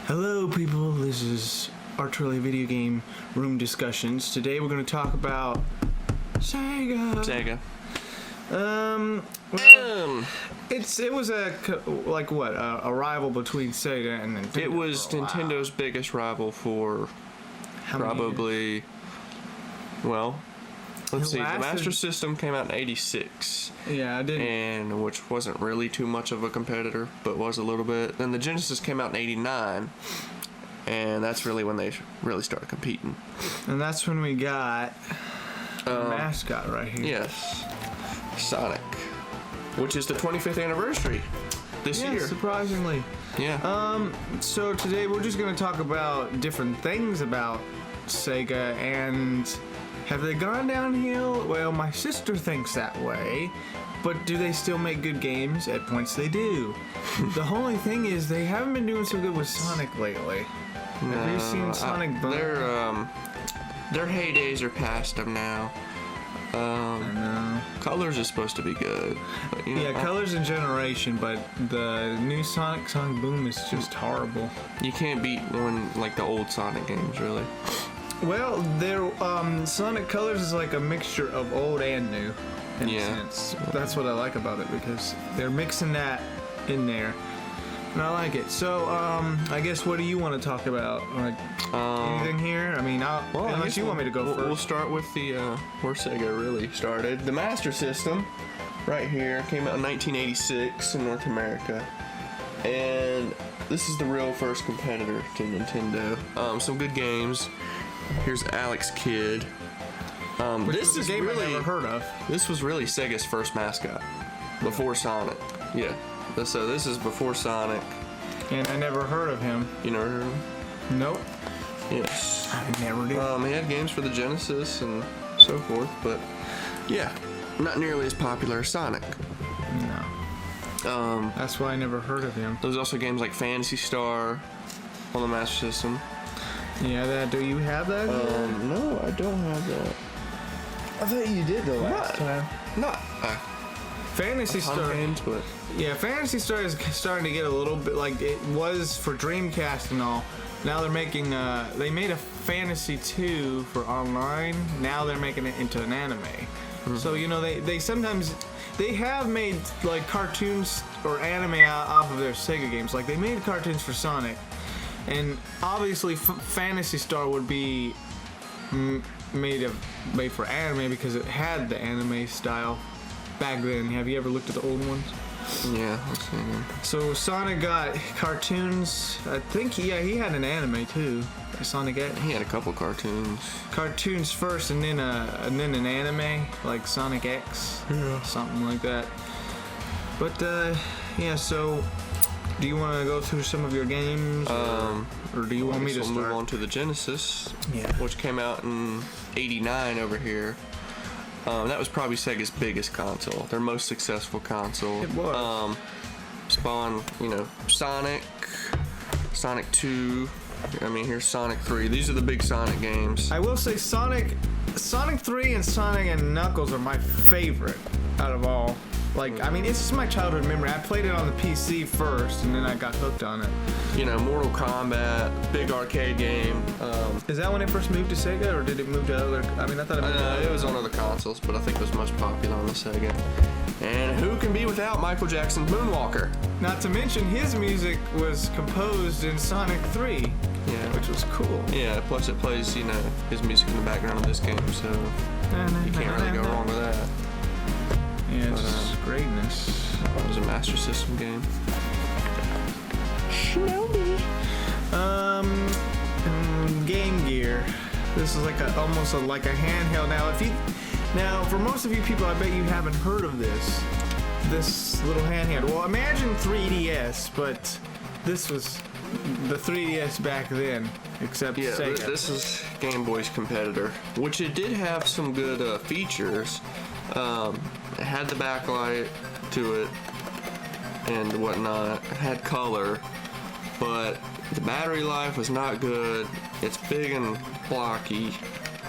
Hello people, this is Arturelia Video Game Room Discussions. Today we're going to talk about Sega. It was a rival between Sega and Nintendo. It was Nintendo's biggest rival for probably, well, let's see, the Master System came out in 86. Yeah, I didn't. And which wasn't really too much of a competitor, but was a little bit. Then the Genesis came out in 89, and that's really when they really started competing. And that's when we got the mascot right here. Yes, Sonic, which is the 25th anniversary this year. Surprisingly. Yeah. So today we're just going to talk about different things about Sega and have they gone downhill? Well, my sister thinks that way, but do they still make good games? At points they do. The only thing is they haven't been doing so good with Sonic lately. Have you seen Sonic Boom? Their heydays are past them now. I know. Colors is supposed to be good. But, Colors and Generation, but the new Sonic Boom is just horrible. You can't beat one like the old Sonic games, really. Well, Sonic Colors is like a mixture of old and new, in a sense. That's what I like about it, because they're mixing that in there, and I like it. So, I guess what do you want to talk about? Like, anything here? I mean, unless you want me to go first. We'll start with the where Sega really started. The Master System, right here, came out in 1986 in North America, and this is the real first competitor to Nintendo. Some good games. Here's Alex Kidd. This is a game really, I never heard of. This was really Sega's first mascot before Sonic. Yeah. So this is before Sonic. And I never heard of him. You never heard of him? Nope. Yes. I never did. He had games for the Genesis and so forth, but yeah, not nearly as popular as Sonic. No. That's why I never heard of him. There's also games like Phantasy Star on the Master System. Yeah, do you have that? No, I don't have that. I thought you did the last time. Not Phantasy Star. But yeah, Phantasy Star is starting to get a little bit like it was for Dreamcast and all. Now they're making they made a Fantasy 2 for online. Now they're making it into an anime. Mm-hmm. So they sometimes they have made like cartoons or anime off of their Sega games. Like they made cartoons for Sonic. And obviously, Phantasy Star would be made for anime because it had the anime style back then. Have you ever looked at the old ones? Yeah, I've seen them. So Sonic got cartoons. I think he had an anime too. Sonic X. He had a couple cartoons. Cartoons first, and then an anime like Sonic X, something like that. But yeah, so. Do you want to go through some of your games, or do you want me to start? We'll move on to the Genesis, which came out in '89 over here. That was probably Sega's biggest console, their most successful console. It was. Spawned, Sonic 2. I mean, here's Sonic 3. These are the big Sonic games. I will say Sonic 3 and Sonic and Knuckles are my favorite out of all. Like, I mean, it's just my childhood memory. I played it on the PC first, and then I got hooked on it. Mortal Kombat, big arcade game. Is that when it first moved to Sega, or did it move to other? I mean, I thought it was on other consoles, but I think it was most popular on the Sega. And who can be without Michael Jackson's Moonwalker? Not to mention, his music was composed in Sonic 3, which was cool. Yeah, plus it plays, his music in the background of this game, so you can't really go wrong with that. Yeah, it's just greatness. It was a Master System game. Shinobi. Game Gear. This is like almost like a handheld. Now, for most of you people, I bet you haven't heard of this little handheld. Well, imagine 3DS, but this was the 3DS back then, except Sega. This is Game Boy's competitor, which it did have some good features. It had the backlight to it and whatnot. It had color, but the battery life was not good. It's big and blocky.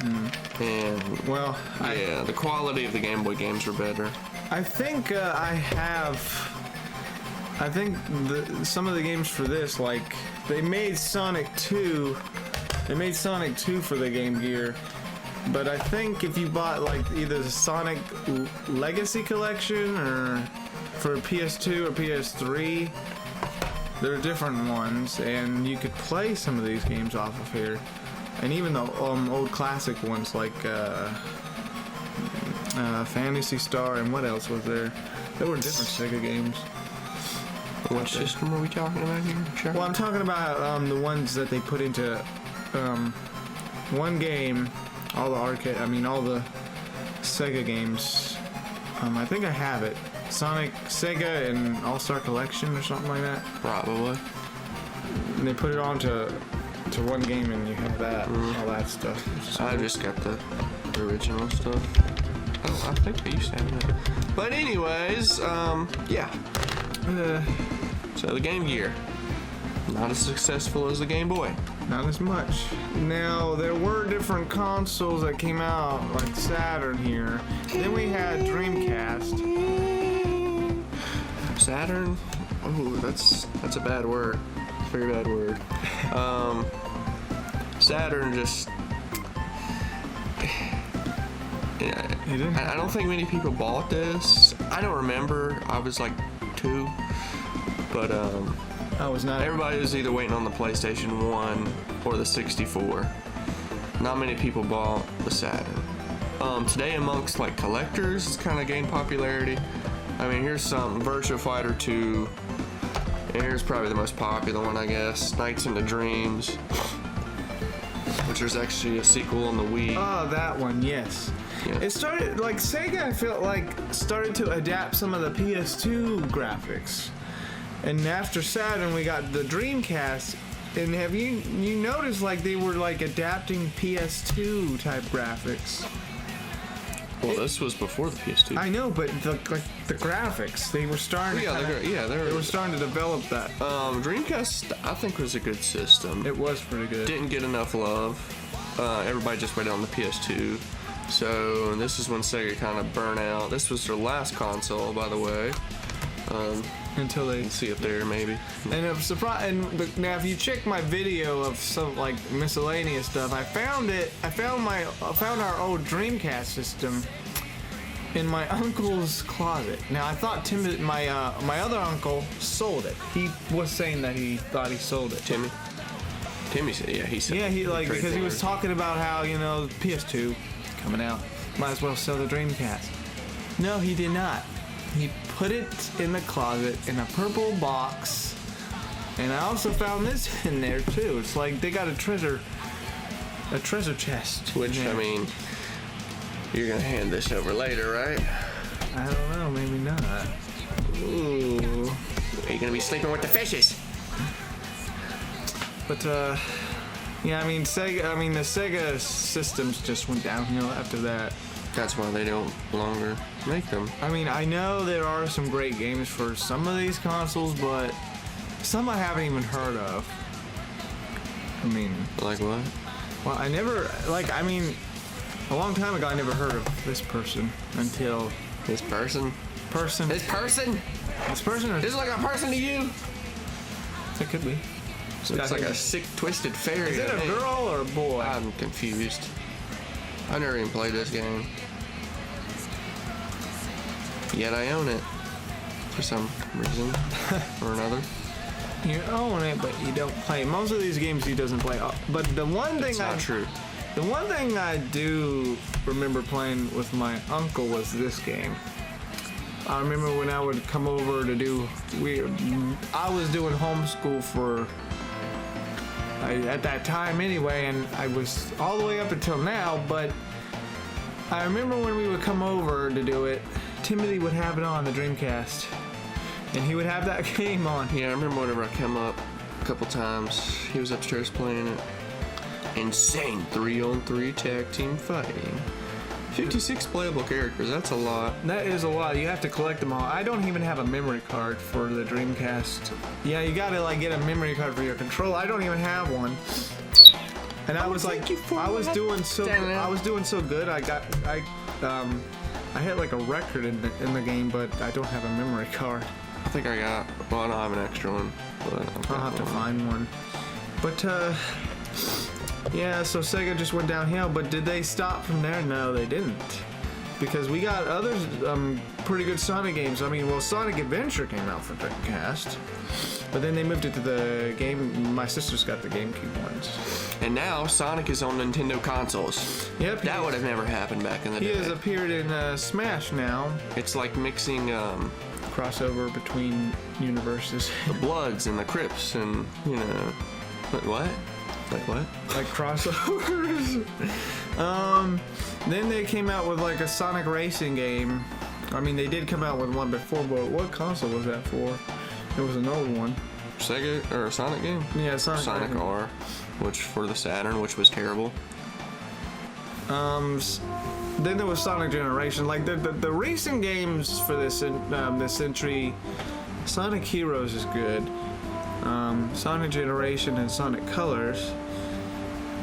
And the quality of the Game Boy games were better. I think I have I think some of the games for this, like, they made Sonic 2. They made Sonic 2 for the Game Gear. But I think if you bought, like, either the Sonic Legacy Collection or for PS2 or PS3, there are different ones, and you could play some of these games off of here. And even the old classic ones like Phantasy Star, and what else was there? There were different Sega games. What system are we talking about here? Sure. Well, I'm talking about the ones that they put into one game, all the Sega games. I think I have it. Sonic, Sega, and All-Star Collection or something like that. Probably. And they put it onto one game, and you have that, all that stuff. I just got the original stuff. Oh, I think I used to have it. But anyways, yeah. So the Game Gear, not as successful as the Game Boy. Not as much. Now, there were different consoles that came out, like Saturn here. Then we had Dreamcast. Saturn? Oh, that's a bad word. Very bad word. Saturn just... I don't think many people bought this. I don't remember. I was like 2. But I was not. Everybody was either waiting on the PlayStation 1 or the 64. Not many people bought the Saturn. Today amongst like collectors, it's kind of gained popularity. I mean, here's some Virtua Fighter 2. And here's probably the most popular one, I guess. Nights into Dreams. Which there's actually a sequel on the Wii. Oh, that one, yes. Yeah. It started, like, Sega, I felt like, started to adapt some of the PS2 graphics. And after Saturn, we got the Dreamcast. And have you noticed, like, they were, like, adapting PS2 type graphics? Well, this was before the PS2. I know, but the graphics, they were starting. They were starting to develop that. Dreamcast, I think, was a good system. It was pretty good. Didn't get enough love. Everybody just waited on the PS2. So this is when Sega kind of burnt out. This was their last console, by the way. Until they see it there, maybe. And I'm surprised. And now, if you check my video of some like miscellaneous stuff, I found our old Dreamcast system in my uncle's closet. Now, I thought my other uncle sold it. He was saying that he thought he sold it. Timmy said, yeah, he said. Yeah, because he was talking about how PS2 coming out, might as well sell the Dreamcast. No, he did not. He put it in the closet in a purple box, and I also found this in there too. It's like they got a treasure chest. Which, I mean, you're gonna hand this over later, right? I don't know, maybe not. Ooh. Are you gonna be sleeping with the fishes? But yeah, the Sega systems just went downhill after that. That's why they don't longer make them. I mean, I know there are some great games for some of these consoles, but some I haven't even heard of. I mean... Like what? Well, a long time ago I never heard of this person until... This person? This person? This person? This is like a person to you? It could be. Looks like a sick, twisted fairy. Is it a girl or a boy? I'm confused. I never even played this game. Yet I own it. For some reason or another. You own it, but you don't play. Most of these games he doesn't play. But the one thing That's not true. The one thing I do remember playing with my uncle was this game. I remember when I would come over to do... I was doing homeschool for... at that time anyway, and I was all the way up until now, but I remember when we would come over to do it, Timothy would have it on the Dreamcast, and he would have that game on. Yeah, I remember whenever I came up a couple times, he was upstairs playing it. Insane 3-on-3 tag team fighting. 56 playable characters, that's a lot. That is a lot. You have to collect them all. I don't even have a memory card for the Dreamcast. Yeah, you gotta get a memory card for your controller. I don't even have one. And I was doing so good. I hit like a record in the game, but I don't have a memory card. I think I got. Well, I don't have an extra one, but I'll have to find one. But yeah, so Sega just went downhill. But did they stop from there? No, they didn't. Because we got other pretty good Sonic games. I mean, well, Sonic Adventure came out for Dreamcast, but then they moved it to the game. My sister's got the GameCube ones. And now Sonic is on Nintendo consoles. Yep. That would have never happened back in the day. He has appeared in Smash now. It's like mixing Crossover between universes. the Bloods and the Crips and, you know... What? Like what? Like crossovers. Then they came out with like a Sonic racing game. I mean, they did come out with one before, but what console was that for? It was an old one. Sega or a Sonic game? Yeah, Sonic R, which for the Saturn, which was terrible. Then there was Sonic Generation. Like the recent games for this century, Sonic Heroes is good. Sonic Generation and Sonic Colors.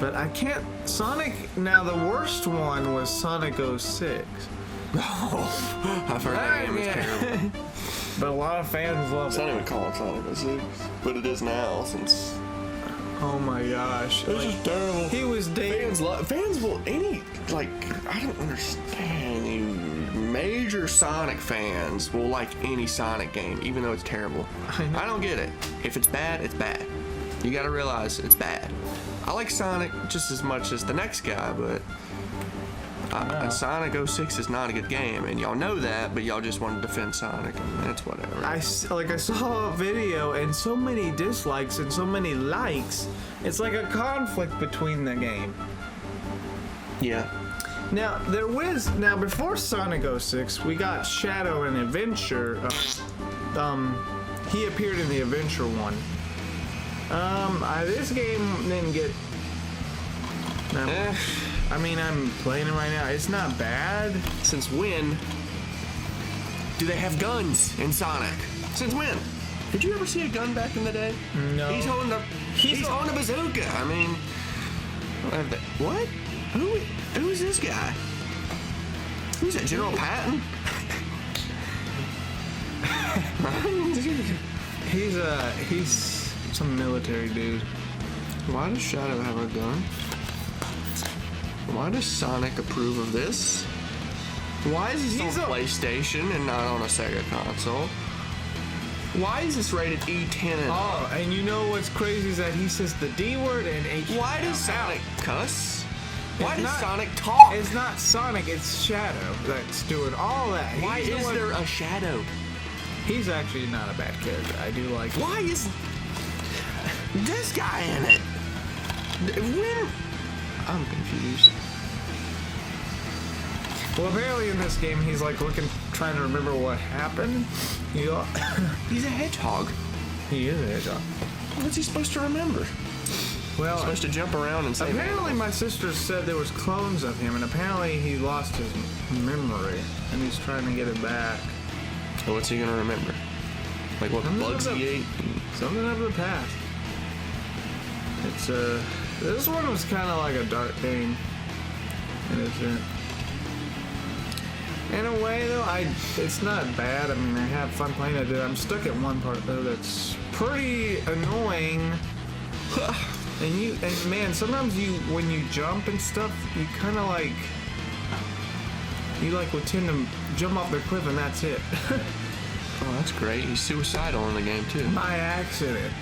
But I can't. Sonic. Now the worst one was Sonic 06. Oh, I've heard that game is terrible. But a lot of fans love It's it. not even called Sonic 06, but it is now since. Oh my gosh. It's just terrible. He was dating. Fans will I don't understand. Major Sonic fans will like any Sonic game, even though it's terrible. I don't get it. If it's bad, it's bad. You gotta realize it's bad. I like Sonic just as much as the next guy, but Sonic 06 is not a good game, and y'all know that, but y'all just want to defend Sonic, and that's whatever. I saw a video and so many dislikes and so many likes. It's like a conflict between the game. Yeah. Now before Sonic 06, we got Shadow and Adventure. He appeared in the Adventure one. This game didn't get. I mean, I'm playing it right now. It's not bad. Since when do they have guns in Sonic? Since when? Did you ever see a gun back in the day? No. He's holding a bazooka. I mean, what? Who is this guy? Who's that, General Patton? He's some military dude. Why does Shadow have a gun? Why does Sonic approve of this? Why is this on PlayStation and not on a Sega console? Why is this rated E10? Oh, and you know what's crazy is that he says the D word and H. Why does Sonic cuss? Why does Sonic talk? It's not Sonic, it's Shadow that's doing all that. Why is there a Shadow? He's actually not a bad character. I do like him. Why is this guy in it? When? I'm confused. Well, apparently in this game, he's like trying to remember what happened. He's a hedgehog. He is a hedgehog. What's he supposed to remember? Well, He's supposed to jump around and say. Apparently, my sister said there was clones of him, and apparently he lost his memory, and he's trying to get it back. So what's he gonna remember? Like what bugs he ate? Something of the past. It's this one was kind of like a dark game. In a way, though, it's not bad. I mean, I have fun playing it. I'm stuck at one part though that's pretty annoying. And man, sometimes when you jump and stuff, you kind of would tend to jump off the cliff and that's it. Oh, that's great. He's suicidal in the game too. By accident.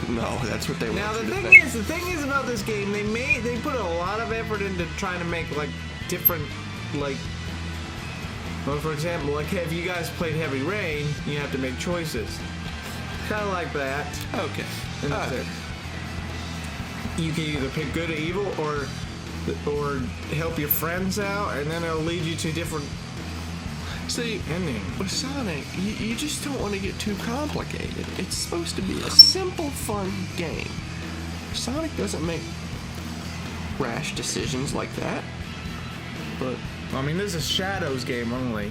No, that's what they want. Now the thing is about this game, they put a lot of effort into trying to make like different well, for example, like if you guys played Heavy Rain, you have to make choices. Kind of like that. Okay. And that's it. You can either pick good or evil, or help your friends out, and then it'll lead you to different. See, ending. With Sonic, you just don't want to get too complicated. It's supposed to be a simple, fun game. Sonic doesn't make rash decisions like that. But I mean, this is Shadow's game only.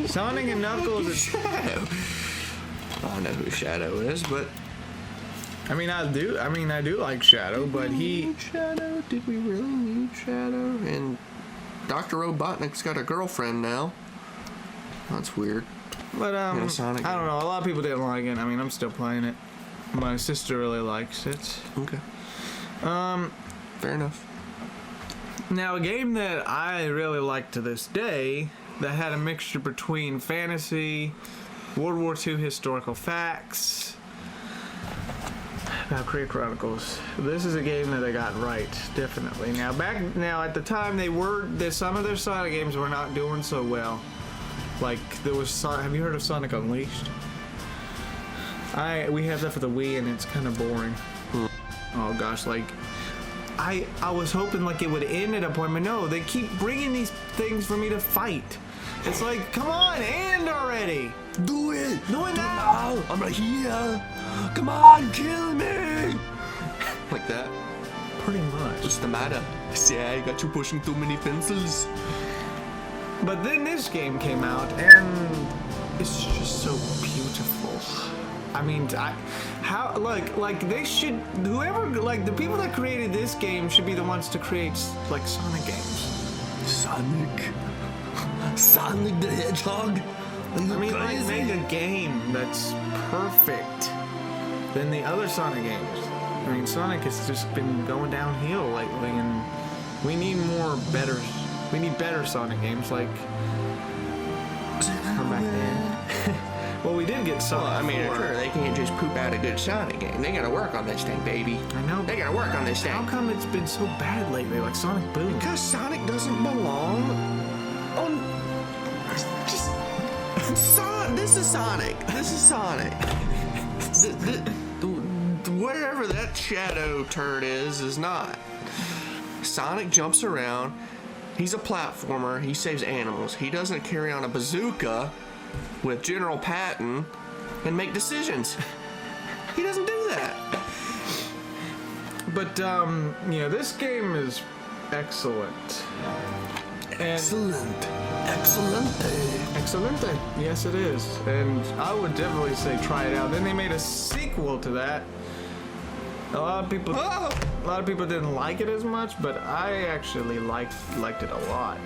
Sonic and Knuckles is Shadow. I know who Shadow is, but I do like Shadow, but Shadow? Did we really need Shadow? And Dr. Robotnik's got a girlfriend now. That's weird. But In a Sonic I don't know. A lot of people didn't like it. I mean, I'm still playing it. My sister really likes it. Okay. Fair enough. Now, a game that I really like to this day that had a mixture between fantasy, World War II historical facts, Valkyria Chronicles. This is a game that they got right, definitely. Now at the time some of their Sonic games were not doing so well. Like there was have you heard of Sonic Unleashed? We have that for the Wii and it's kind of boring. Oh gosh, like I was hoping like it would end at a point, but no, they keep bringing these things for me to fight. It's like, come on, end already. Do it! Do it now! I'm right here! Come on, kill me! Like that? Pretty much. What's the matter? See, I got you pushing too many pencils. But then this game came out, and it's just so beautiful. I mean, they should, the people that created this game should be the ones to create, like, Sonic games. Sonic the Hedgehog? I mean, like, make a game that's perfect than the other Sonic games. I mean, Sonic has just been going downhill lately, and we need better Sonic games, like, from back then. Well, we did get Sonic. Well, I mean, 4. sure, they can't just poop out a good Sonic game. They gotta work on this thing, baby. I know. They gotta work on this thing. How come it's been so bad lately, like Sonic Boom? Because Sonic doesn't belong on... Just... This is Sonic. This is Sonic. Wherever that shadow turd is not. Sonic jumps around. He's a platformer. He saves animals. He doesn't carry on a bazooka with General Patton and make decisions. He doesn't do that. But, this game is excellent. Excellent. Excellente. Yes, it is. And I would definitely say try it out. Then they made a sequel to that. A lot of people didn't like it as much, but I actually liked it a lot.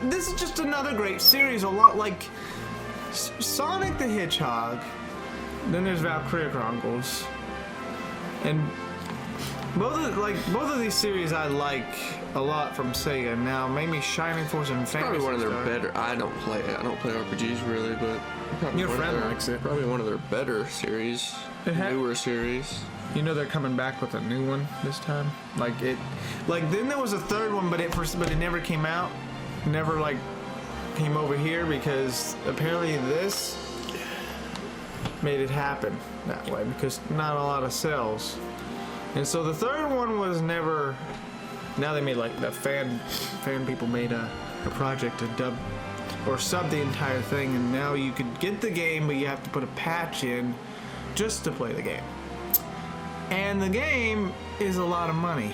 This is just another great series. A lot like Sonic the Hedgehog. Then there's Valkyria Chronicles, and both of these series I like a lot from Sega. Now maybe Shining Force and Phantasy Probably one of their Star. better. I don't play RPGs really, but probably Your one of friend their- likes it. Probably one of their better series, newer series. You know they're coming back with a new one this time. Then there was a third one, but it never came out. Never came over here because apparently this made it happen that way because not a lot of sales. And so the third one was never. Now they made the fan people made a project to dub or sub the entire thing, and now you could get the game, but you have to put a patch in just to play the game. And the game is a lot of money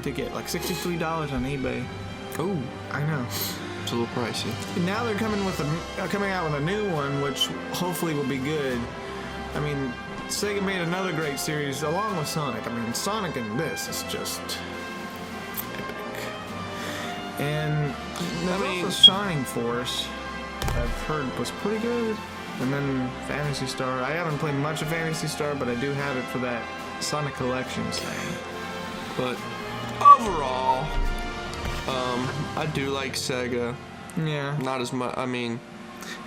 to get, like $63 on eBay. Oh, I know. it's a little pricey. Now they're coming out with a new one, which hopefully will be good. I mean, Sega made another great series along with Sonic. I mean, Sonic and this is just epic. And also Shining Force, I've heard was pretty good. And then Phantasy Star. I haven't played much of Phantasy Star, but I do have it for that Sonic Collections thing. But overall, I do like Sega. Yeah. Not as much. I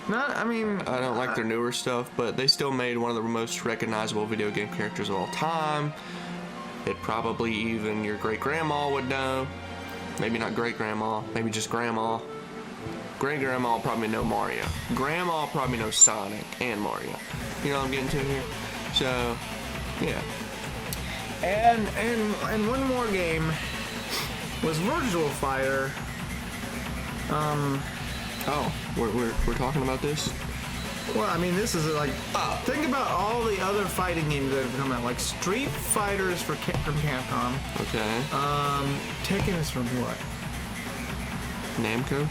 don't like their newer stuff, but they still made one of the most recognizable video game characters of all time. It probably even your great-grandma would know. Maybe not great-grandma, maybe just grandma. Great-grandma probably know Mario. Grandma probably knows Sonic and Mario. You know what I'm getting to here? So, yeah. And one more game was Virtual Fighter. We're talking about this? Well, I mean, this is think about all the other fighting games that have come out. Like Street Fighter is from Capcom. Okay. Tekken is from what? Namco?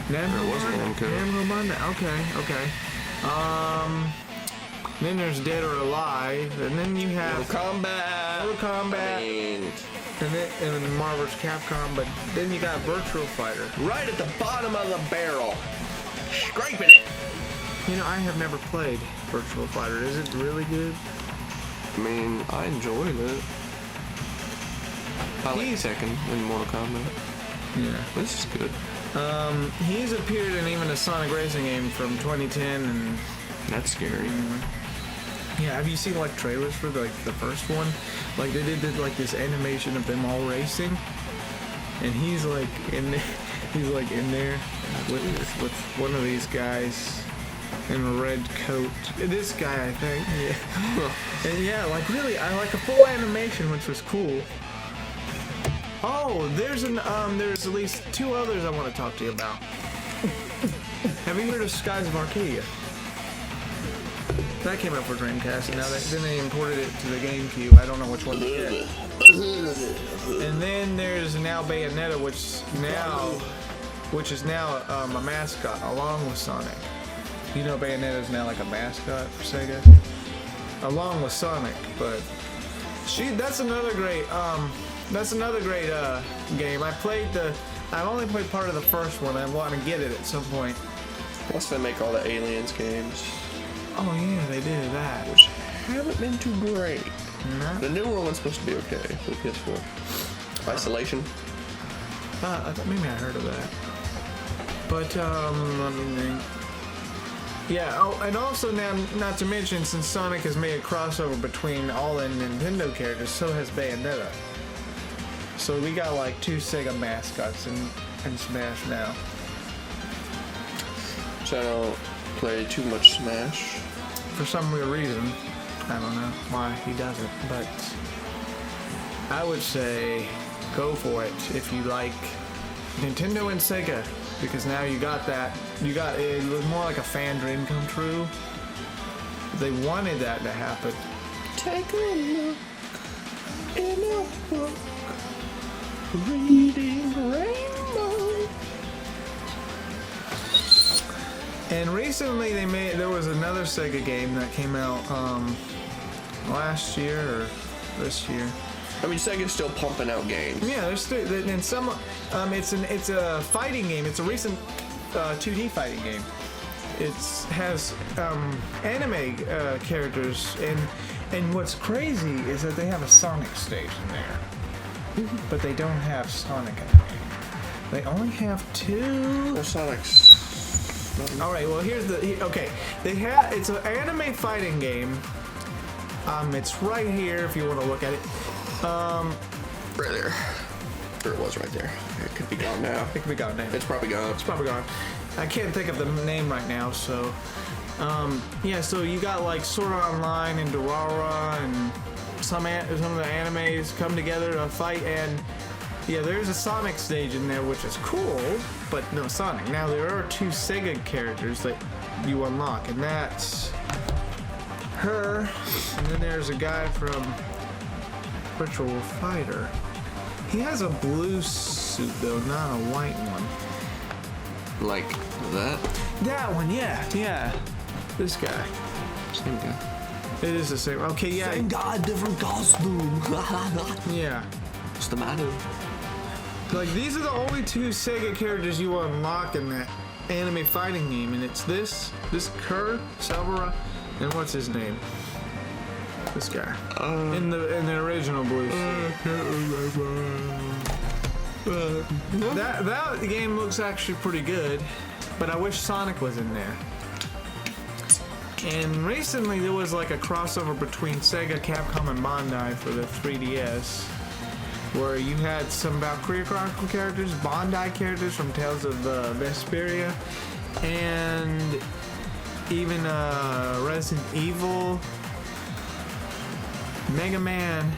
Namco. Or it was Namco. Namco Bandai. Okay. Then there's Dead or Alive, and then you have Mortal Kombat. and then Marvel's Capcom, but then you got Virtual Fighter. Right at the bottom of the barrel. Scraping it. You know, I have never played Virtual Fighter. Is it really good? I mean, I enjoyed it. I like Tekken in Mortal Kombat. Yeah. This is good. He's appeared in even a Sonic Racing game from 2010, and That's scary. yeah, have you seen like trailers for like the first one? Like they did like this animation of them all racing, and he's like in there with one of these guys in a red coat. This guy, I think. Yeah. And yeah, like really, I like a full animation, which was cool. Oh, there's at least two others I want to talk to you about. Have you heard of Skies of Arcadia? That came out for Dreamcast, and then they imported it to the GameCube. I don't know which one to get. And then there's now Bayonetta, which is now a mascot along with Sonic. You know, Bayonetta is now like a mascot for Sega, along with Sonic. But that's another great game. I've only played part of the first one. I want to get it at some point. Plus they make all the Aliens games. Oh yeah, they did that. Which haven't been too great. No? The newer one's supposed to be okay for the PS4. Isolation. Maybe I heard of that. But let me think. Yeah. Oh, and also now, not to mention, since Sonic has made a crossover between all the Nintendo characters, so has Bayonetta. So we got like two Sega mascots in Smash now. So I don't play too much Smash. For some weird reason, I don't know why he doesn't, but I would say go for it if you like Nintendo and Sega, because now you got that. It was more like a fan dream come true. They wanted that to happen. Take a look in a book, reading Rainbow. And recently there was another Sega game that came out last year or this year. I mean, Sega's still pumping out games. Yeah, there's still, and some it's a fighting game. It's a recent 2D fighting game. It has anime characters, and what's crazy is that they have a Sonic stage in there, but they don't have Sonic in the game. They only have two. Well, Sonic's. All right. Well, it's an anime fighting game. It's right here if you want to look at it. Right there. Or it was right there. It could be gone now. It could be gone now. It's probably gone. It's probably gone. I can't think of the name right now, so yeah, so you got like Sword Art Online and Durara and some of the animes come together to fight, and yeah, there's a Sonic stage in there, which is cool, but no Sonic. Now there are two Sega characters that you unlock, and that's her, and then there's a guy from Virtual Fighter. He has a blue suit though, not a white one. Like that? That one, yeah. This guy. Same guy. It is the same. Okay, yeah. Same guy, different costume. Yeah. What's the matter? Like, these are the only two Sega characters you unlock in that anime fighting game, and it's this Kerr, Salvara, and what's his name? This guy. In the original blue suit. That game looks actually pretty good, but I wish Sonic was in there. And recently there was like a crossover between Sega, Capcom, and Bandai for the 3DS, where you had some Valkyria Chronicle characters, Bandai characters from Tales of Vesperia, and even Resident Evil, Mega Man,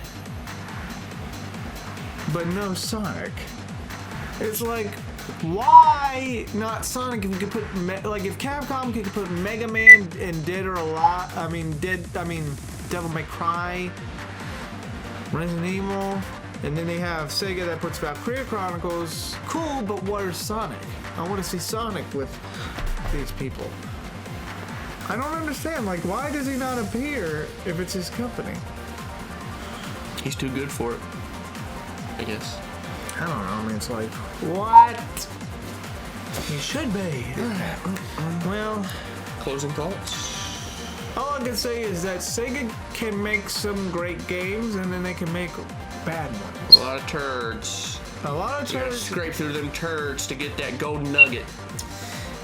but no Sonic. It's like, why not Sonic? If you could put if Capcom could put Mega Man and Dead or Alive, Devil May Cry, Resident Evil, and then they have Sega that puts Valkyria Chronicles. Cool, but where's Sonic? I want to see Sonic with these people. I don't understand. Like, why does he not appear if it's his company? He's too good for it, I guess. I don't know. I mean, it's like, what? He should be. Well, Closing thoughts? all I can say is that Sega can make some great games, and then they can make bad ones. A lot of turds. A lot of You gotta turds. scrape through them turds to get that golden nugget.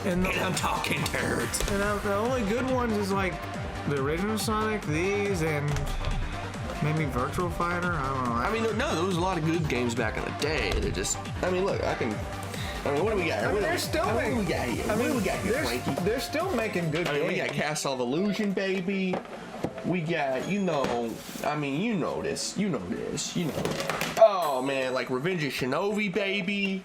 And And I'm talking turds. the only good ones is like the original Sonic, these, and maybe Virtual Fighter. I don't know. I mean, no, there was a lot of good games back in the day. They're just, I mean, look, what do we got here? I mean, they're still what do making. we got here? What do we got here, Frankie? They're still making good I mean, games. we got Castle of Illusion, baby. We got, you know this. Oh, man, like Revenge of Shinobi, baby.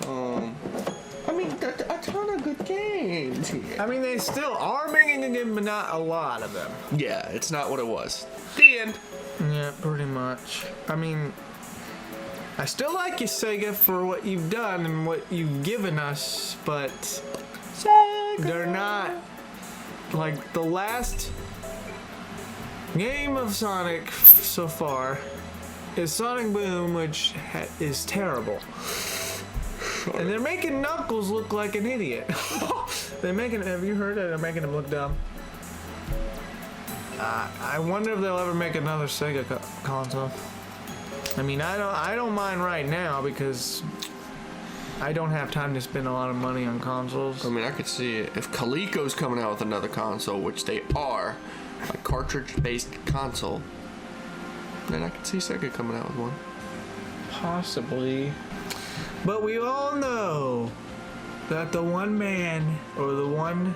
I mean, a ton of good games here. I mean, they still are making a game, but not a lot of them. Yeah, it's not what it was. The end. Yeah, pretty much. I mean, I still like you, Sega, for what you've done and what you've given us, but they're not like the last game of Sonic so far is Sonic Boom, which is terrible. And they're making Knuckles look like an idiot. Have you heard that? They're making him look dumb. I wonder if they'll ever make another Sega console. I mean, I don't mind right now because I don't have time to spend a lot of money on consoles. I mean, I could see it. If Coleco's coming out with another console, which they are, a cartridge-based console, then I could see Sega coming out with one. Possibly. But we all know that the one man or the one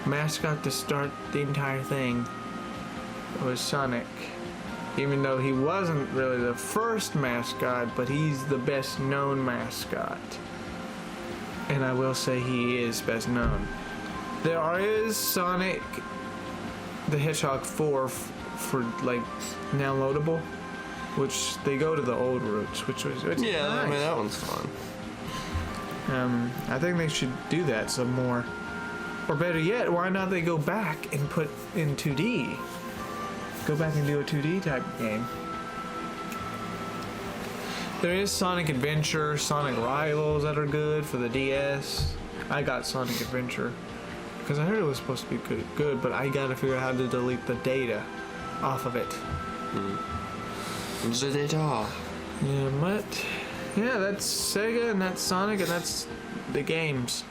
mascot to start the entire thing was Sonic. Even though he wasn't really the first mascot, but he's the best known mascot. And I will say he is best known. There is Sonic the Hedgehog 4 for like downloadable, which they go to the old roots, which is Yeah, nice. I mean, that one's fun. I think they should do that some more. Or better yet, why not they go back and put in 2D? Go back and do a 2D type game. There is Sonic Adventure, Sonic Rivals that are good for the DS. I got Sonic Adventure because I heard it was supposed to be good, but I gotta figure out how to delete the data off of it. The data. Yeah, but yeah, that's Sega and that's Sonic and that's the games.